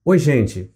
Oi, gente!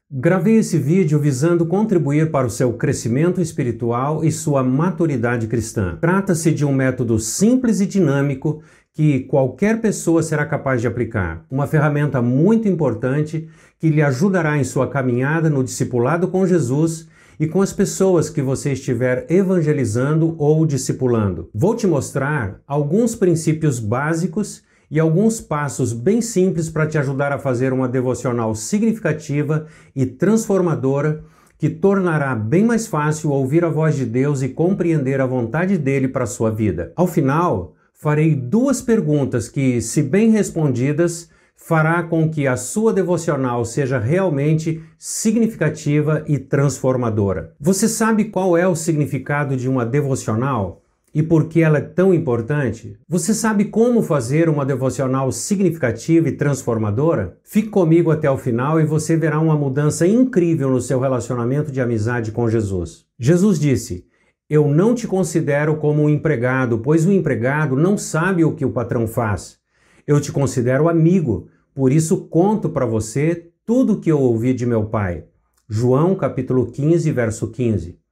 Gravei esse vídeo visando contribuir para o seu crescimento espiritual e sua maturidade cristã. Trata-se de um método simples e dinâmico que qualquer pessoa será capaz de aplicar. Uma ferramenta muito importante que lhe ajudará em sua caminhada no discipulado com Jesus e com as pessoas que você estiver evangelizando ou discipulando. Vou te mostrar alguns princípios básicos e alguns passos bem simples para te ajudar a fazer uma devocional significativa e transformadora que tornará bem mais fácil ouvir a voz de Deus e compreender a vontade dele para a sua vida. Ao final, farei duas perguntas que, se bem respondidas, fará com que a sua devocional seja realmente significativa e transformadora. Você sabe qual é o significado de uma devocional? E por que ela é tão importante? Você sabe como fazer uma devocional significativa e transformadora? Fique comigo até o final e você verá uma mudança incrível no seu relacionamento de amizade com Jesus. Jesus disse: "Eu não te considero como um empregado, pois o empregado não sabe o que o patrão faz. Eu te considero amigo, por isso conto para você tudo o que eu ouvi de meu Pai." João capítulo 15, verso 15.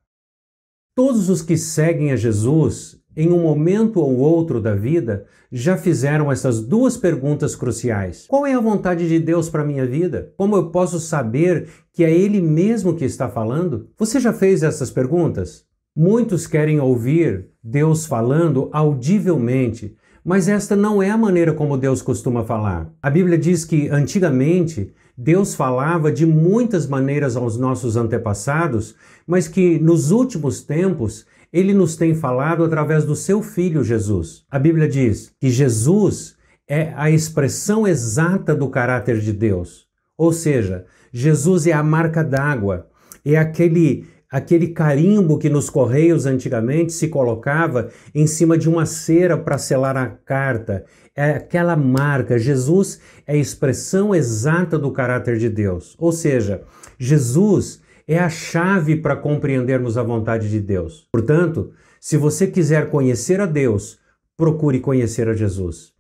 Todos os que seguem a Jesus, em um momento ou outro da vida, já fizeram essas duas perguntas cruciais. Qual é a vontade de Deus para a minha vida? Como eu posso saber que é Ele mesmo que está falando? Você já fez essas perguntas? Muitos querem ouvir Deus falando audivelmente, mas esta não é a maneira como Deus costuma falar. A Bíblia diz que, antigamente, Deus falava de muitas maneiras aos nossos antepassados, mas que nos últimos tempos Ele nos tem falado através do seu Filho Jesus. A Bíblia diz que Jesus é a expressão exata do caráter de Deus. Ou seja, Jesus é a marca d'água, é aquele carimbo que nos correios antigamente se colocava em cima de uma cera para selar a carta. É aquela marca. Jesus é a expressão exata do caráter de Deus. Ou seja, Jesus é a chave para compreendermos a vontade de Deus. Portanto, se você quiser conhecer a Deus, procure conhecer a Jesus.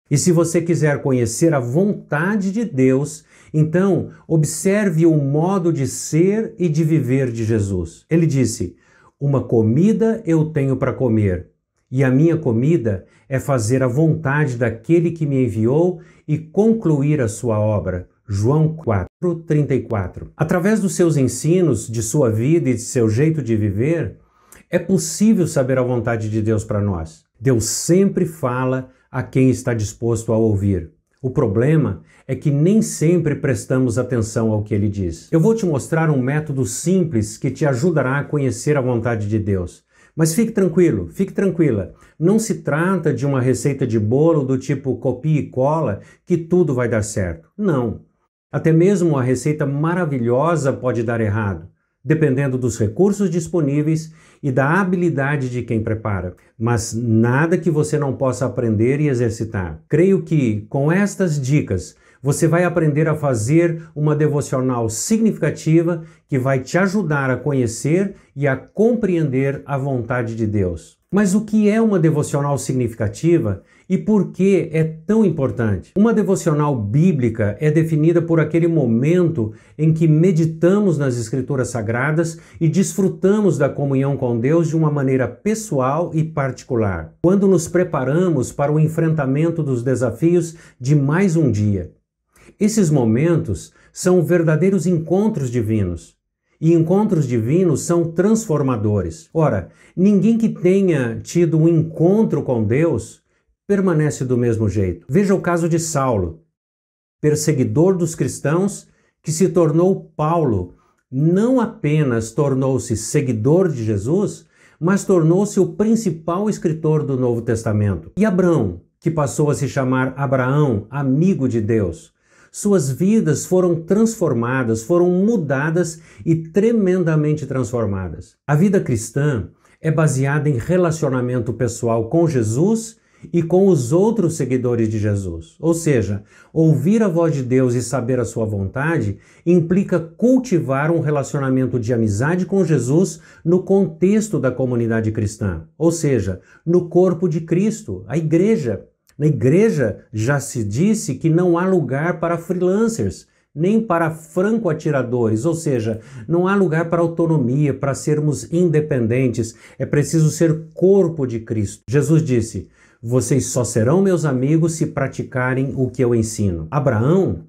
E se você quiser conhecer a vontade de Deus, então observe o modo de ser e de viver de Jesus. Ele disse: "Uma comida eu tenho para comer, e a minha comida é fazer a vontade daquele que me enviou e concluir a sua obra." João 4:34. Através dos seus ensinos, de sua vida e de seu jeito de viver, é possível saber a vontade de Deus para nós. Deus sempre fala a quem está disposto a ouvir. O problema é que nem sempre prestamos atenção ao que ele diz. Eu vou te mostrar um método simples que te ajudará a conhecer a vontade de Deus. Mas fique tranquilo, fique tranquila. Não se trata de uma receita de bolo do tipo copia e cola que tudo vai dar certo. Não. Até mesmo uma receita maravilhosa pode dar errado, dependendo dos recursos disponíveis e da habilidade de quem prepara. Mas nada que você não possa aprender e exercitar. Creio que, com estas dicas, você vai aprender a fazer uma devocional significativa que vai te ajudar a conhecer e a compreender a vontade de Deus. Mas o que é uma devocional significativa e por que é tão importante? Uma devocional bíblica é definida por aquele momento em que meditamos nas Escrituras Sagradas e desfrutamos da comunhão com Deus de uma maneira pessoal e particular. Quando nos preparamos para o enfrentamento dos desafios de mais um dia. Esses momentos são verdadeiros encontros divinos. E encontros divinos são transformadores. Ora, ninguém que tenha tido um encontro com Deus permanece do mesmo jeito. Veja o caso de Saulo, perseguidor dos cristãos, que se tornou Paulo. Não apenas tornou-se seguidor de Jesus, mas tornou-se o principal escritor do Novo Testamento. E Abrão, que passou a se chamar Abraão, amigo de Deus. Suas vidas foram transformadas, foram mudadas e tremendamente transformadas. A vida cristã é baseada em relacionamento pessoal com Jesus e com os outros seguidores de Jesus. Ou seja, ouvir a voz de Deus e saber a sua vontade implica cultivar um relacionamento de amizade com Jesus no contexto da comunidade cristã, ou seja, no corpo de Cristo, a igreja. Na igreja já se disse que não há lugar para freelancers, nem para franco-atiradores, ou seja, não há lugar para autonomia, para sermos independentes, é preciso ser corpo de Cristo. Jesus disse: vocês só serão meus amigos se praticarem o que eu ensino. Abraão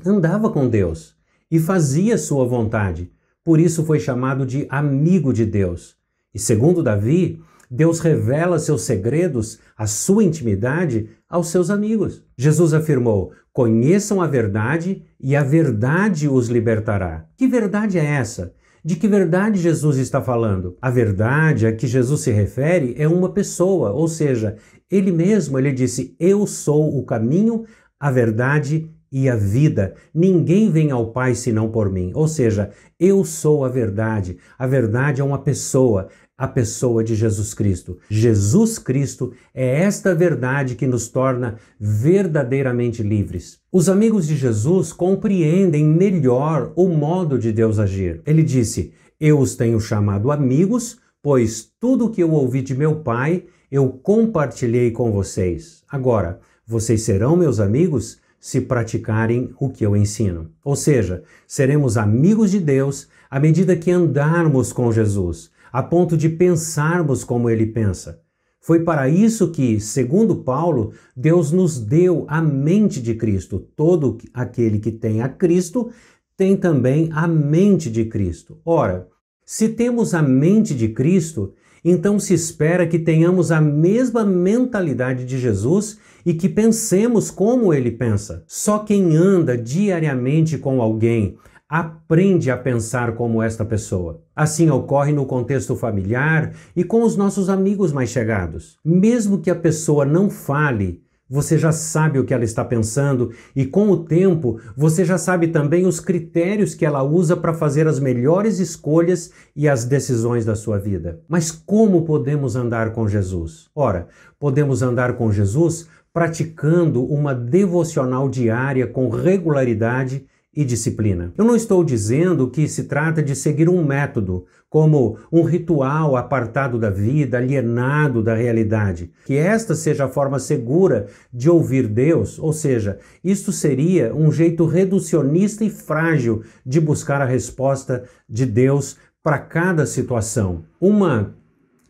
andava com Deus e fazia sua vontade, por isso foi chamado de amigo de Deus. E segundo Davi, Deus revela seus segredos, a sua intimidade, aos seus amigos. Jesus afirmou: conheçam a verdade e a verdade os libertará. Que verdade é essa? De que verdade Jesus está falando? A verdade a que Jesus se refere é uma pessoa, ou seja, ele mesmo, ele disse: eu sou o caminho, a verdade e a vida. Ninguém vem ao Pai senão por mim. Ou seja, eu sou a verdade. A verdade é uma pessoa, a pessoa de Jesus Cristo. Jesus Cristo é esta verdade que nos torna verdadeiramente livres. Os amigos de Jesus compreendem melhor o modo de Deus agir. Ele disse: eu os tenho chamado amigos, pois tudo o que eu ouvi de meu Pai eu compartilhei com vocês. Agora, vocês serão meus amigos se praticarem o que eu ensino. Ou seja, seremos amigos de Deus à medida que andarmos com Jesus, a ponto de pensarmos como ele pensa. Foi para isso que, segundo Paulo, Deus nos deu a mente de Cristo. Todo aquele que tem a Cristo tem também a mente de Cristo. Ora, se temos a mente de Cristo, então se espera que tenhamos a mesma mentalidade de Jesus e que pensemos como ele pensa. Só quem anda diariamente com alguém aprende a pensar como esta pessoa. Assim ocorre no contexto familiar e com os nossos amigos mais chegados. Mesmo que a pessoa não fale, você já sabe o que ela está pensando e com o tempo você já sabe também os critérios que ela usa para fazer as melhores escolhas e as decisões da sua vida. Mas como podemos andar com Jesus? Ora, podemos andar com Jesus praticando uma devocional diária com regularidade e disciplina. Eu não estou dizendo que se trata de seguir um método, como um ritual apartado da vida, alienado da realidade. Que esta seja a forma segura de ouvir Deus, ou seja, isto seria um jeito reducionista e frágil de buscar a resposta de Deus para cada situação. Uma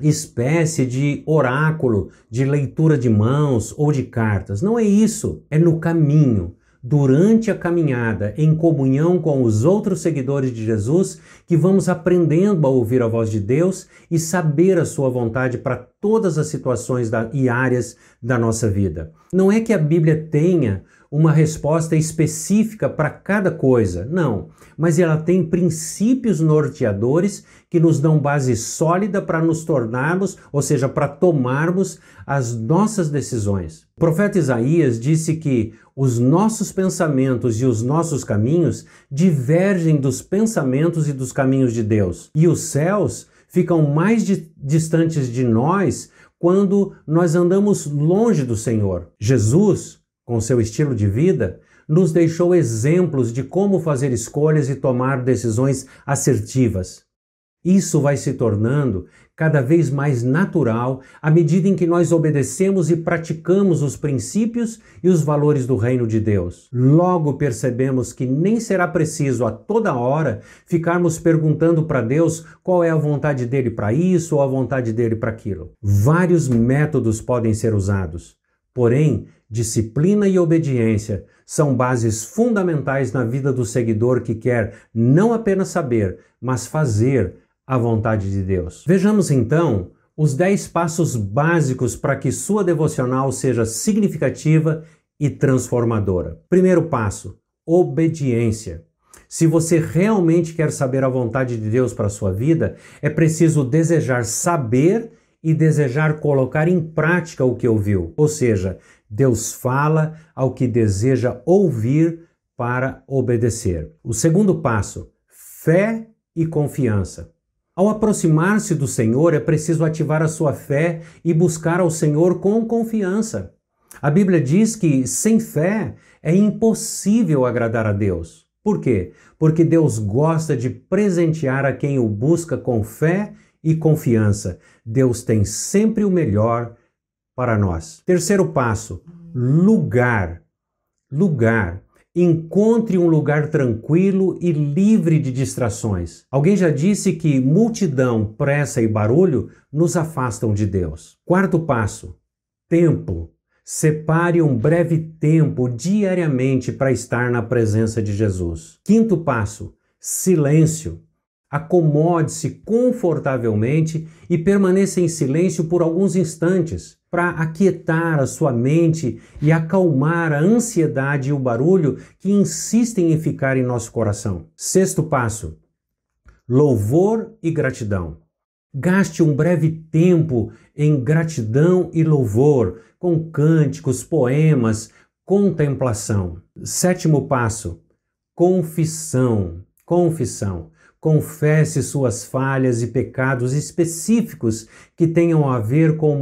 espécie de oráculo, de leitura de mãos ou de cartas. Não é isso, é no caminho. Durante a caminhada, em comunhão com os outros seguidores de Jesus, que vamos aprendendo a ouvir a voz de Deus e saber a sua vontade para todas as situações e áreas da nossa vida. Não é que a Bíblia tenha uma resposta específica para cada coisa, não, mas ela tem princípios norteadores que nos dão base sólida para nos tornarmos, ou seja, para tomarmos as nossas decisões. O profeta Isaías disse que os nossos pensamentos e os nossos caminhos divergem dos pensamentos e dos caminhos de Deus. E os céus ficam mais distantes de nós quando nós andamos longe do Senhor. Jesus, com seu estilo de vida, nos deixou exemplos de como fazer escolhas e tomar decisões assertivas. Isso vai se tornando cada vez mais natural à medida em que nós obedecemos e praticamos os princípios e os valores do reino de Deus. Logo percebemos que nem será preciso a toda hora ficarmos perguntando para Deus qual é a vontade dele para isso ou a vontade dele para aquilo. Vários métodos podem ser usados, porém, disciplina e obediência são bases fundamentais na vida do seguidor que quer não apenas saber, mas fazer a vontade de Deus. Vejamos então os 10 passos básicos para que sua devocional seja significativa e transformadora. Primeiro passo, obediência. Se você realmente quer saber a vontade de Deus para a sua vida, é preciso desejar saber e desejar colocar em prática o que ouviu. Ou seja, Deus fala ao que deseja ouvir para obedecer. O segundo passo, fé e confiança. Ao aproximar-se do Senhor, é preciso ativar a sua fé e buscar ao Senhor com confiança. A Bíblia diz que sem fé é impossível agradar a Deus. Por quê? Porque Deus gosta de presentear a quem o busca com fé e confiança. Deus tem sempre o melhor para nós. Terceiro passo, lugar. Lugar. Encontre um lugar tranquilo e livre de distrações. Alguém já disse que multidão, pressa e barulho nos afastam de Deus. Quarto passo: tempo. Separe um breve tempo diariamente para estar na presença de Jesus. Quinto passo: silêncio. Acomode-se confortavelmente e permaneça em silêncio por alguns instantes para aquietar a sua mente e acalmar a ansiedade e o barulho que insistem em ficar em nosso coração. Sexto passo: louvor e gratidão. Gaste um breve tempo em gratidão e louvor, com cânticos, poemas, contemplação. Sétimo passo: confissão. Confissão. Confesse suas falhas e pecados específicos que tenham a ver com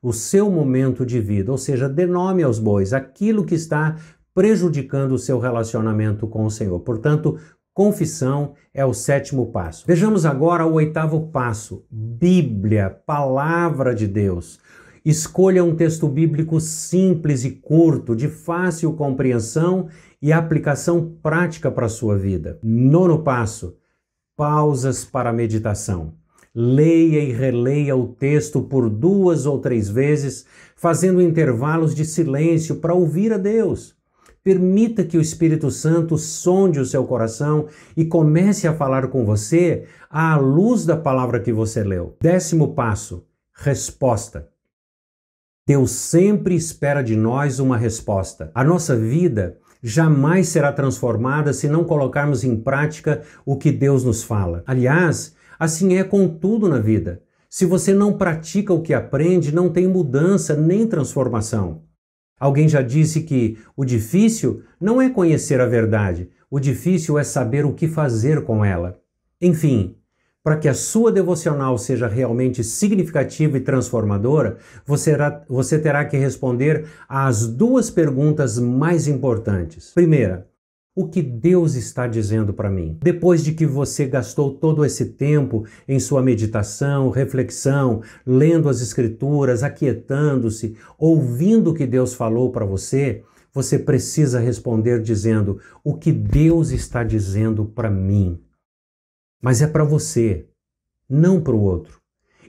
o seu momento de vida, ou seja, dê nome aos bois, aquilo que está prejudicando o seu relacionamento com o Senhor. Portanto, confissão é o sétimo passo. Vejamos agora o oitavo passo: Bíblia, Palavra de Deus. Escolha um texto bíblico simples e curto, de fácil compreensão e aplicação prática para a sua vida. Nono passo: pausas para a meditação. Leia e releia o texto por 2 ou 3 vezes, fazendo intervalos de silêncio para ouvir a Deus. Permita que o Espírito Santo sonde o seu coração e comece a falar com você à luz da palavra que você leu. 10º passo: resposta. Deus sempre espera de nós uma resposta. A nossa vida jamais será transformada se não colocarmos em prática o que Deus nos fala. Aliás, assim é com tudo na vida. Se você não pratica o que aprende, não tem mudança nem transformação. Alguém já disse que o difícil não é conhecer a verdade, o difícil é saber o que fazer com ela. Enfim, para que a sua devocional seja realmente significativa e transformadora, você terá que responder às 2 perguntas mais importantes. Primeira: o que Deus está dizendo para mim? Depois de que você gastou todo esse tempo em sua meditação, reflexão, lendo as Escrituras, aquietando-se, ouvindo o que Deus falou para você, você precisa responder dizendo: o que Deus está dizendo para mim? Mas é para você, não para o outro.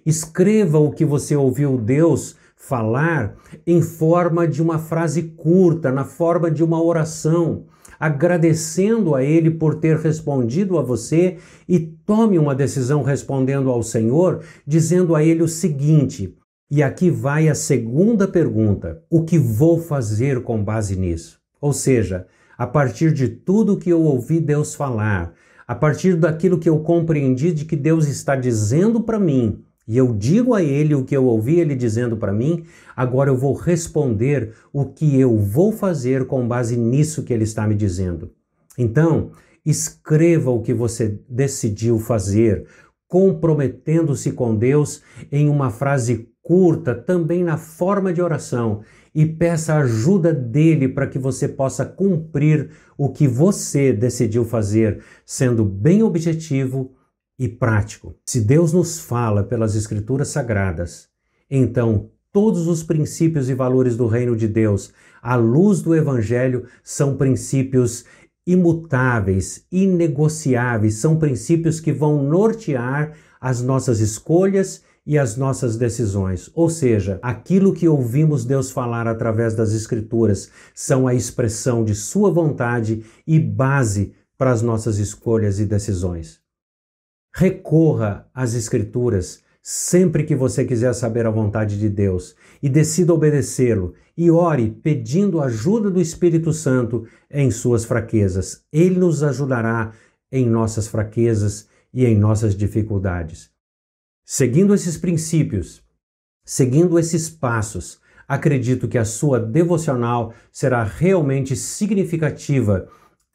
Escreva o que você ouviu Deus falar em forma de uma frase curta, na forma de uma oração, agradecendo a Ele por ter respondido a você, e tome uma decisão respondendo ao Senhor, dizendo a Ele o seguinte, e aqui vai a segunda pergunta: o que vou fazer com base nisso? Ou seja, a partir de tudo que eu ouvi Deus falar, a partir daquilo que eu compreendi de que Deus está dizendo para mim, e eu digo a Ele o que eu ouvi Ele dizendo para mim, agora eu vou responder o que eu vou fazer com base nisso que Ele está me dizendo. Então, escreva o que você decidiu fazer, comprometendo-se com Deus em uma frase curta, também na forma de oração, e peça a ajuda dele para que você possa cumprir o que você decidiu fazer, sendo bem objetivo e prático. Se Deus nos fala pelas Escrituras Sagradas, então todos os princípios e valores do reino de Deus, à luz do Evangelho, são princípios imutáveis, inegociáveis, são princípios que vão nortear as nossas escolhas e as nossas decisões. Ou seja, aquilo que ouvimos Deus falar através das Escrituras são a expressão de sua vontade e base para as nossas escolhas e decisões. Recorra às Escrituras sempre que você quiser saber a vontade de Deus e decida obedecê-lo, e ore pedindo a ajuda do Espírito Santo em suas fraquezas. Ele nos ajudará em nossas fraquezas e em nossas dificuldades. Seguindo esses princípios, seguindo esses passos, acredito que a sua devocional será realmente significativa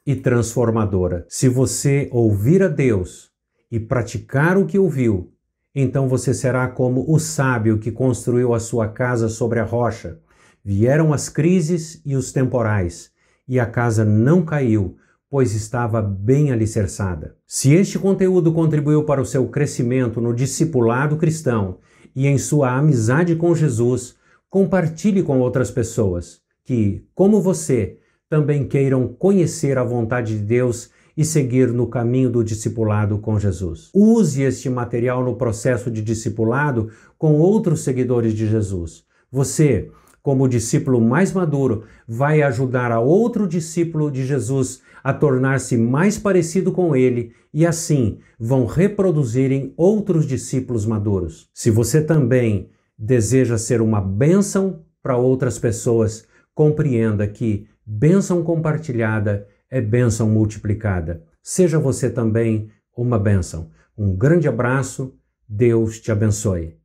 e transformadora. Se você ouvir a Deus e praticar o que ouviu, então você será como o sábio que construiu a sua casa sobre a rocha. Vieram as crises e os temporais, e a casa não caiu, pois estava bem alicerçada. Se este conteúdo contribuiu para o seu crescimento no discipulado cristão e em sua amizade com Jesus, compartilhe com outras pessoas que, como você, também queiram conhecer a vontade de Deus e seguir no caminho do discipulado com Jesus. Use este material no processo de discipulado com outros seguidores de Jesus. Você, como discípulo mais maduro, vai ajudar a outro discípulo de Jesus a tornar-se mais parecido com ele e assim vão reproduzirem outros discípulos maduros. Se você também deseja ser uma bênção para outras pessoas, compreenda que bênção compartilhada é bênção multiplicada. Seja você também uma bênção. Um grande abraço, Deus te abençoe.